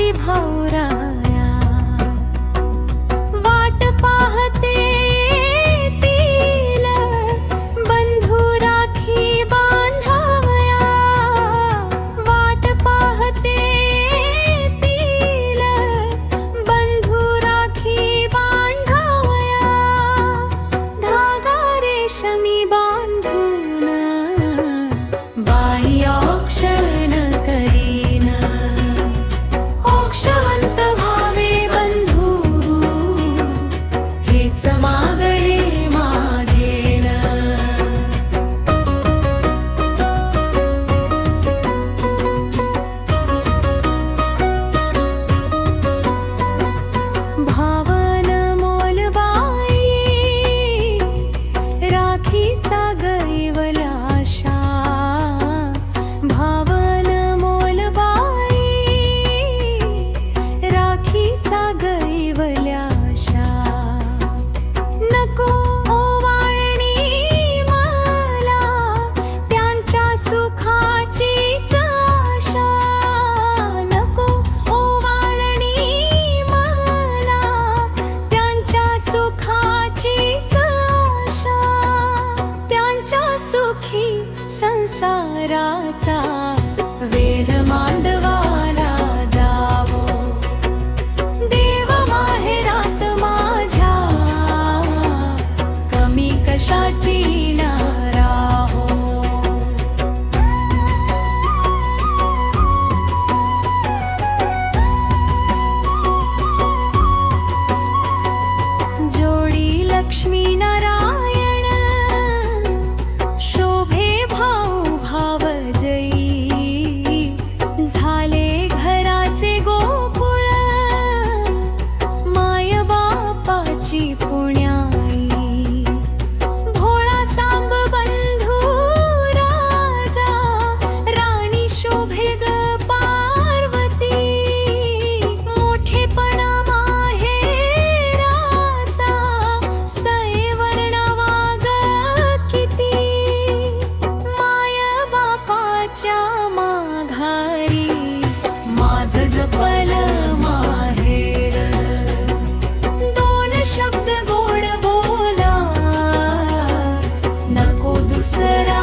आली भाऊराया, वाट पाहते येतील बंधू राखी बांधावया, वाट पाहते येतील बंधू राखी बांधावया, धागा रेशमी बांधून बाई औक्षण करीन, औक्षवंत व्हावे बंधू हेच मागणे मागेन। भावन मोलबाई राखीचा गैवला आशा, भावन मोलबाई राखीचा गैवल्या आशा, नको ओवाळणी मला त्यांच्या सुखाचीच आशा, नको ओवाळणी मला त्यांच्या सुखाचीच आशा, त्यांच्या सुखी संसाराचा वेल मांडवाला जावो, देव माहेरात माझ्या कमी कशाची न राहो। जोडी लक्ष्मी नारायण शोभे भाऊ भावजयी, झाले घराचे गोकुळ माय बापाची पुण्याई, भोळा सांब बंधू राजा राणी शोभे ग पार्वती, मोठेपणा माहेराचा सैवर्णवा ग किती, माय बापाच्या माघारी माझ जपल माहेर, दोन शब्द गोड बोला नको दुसरा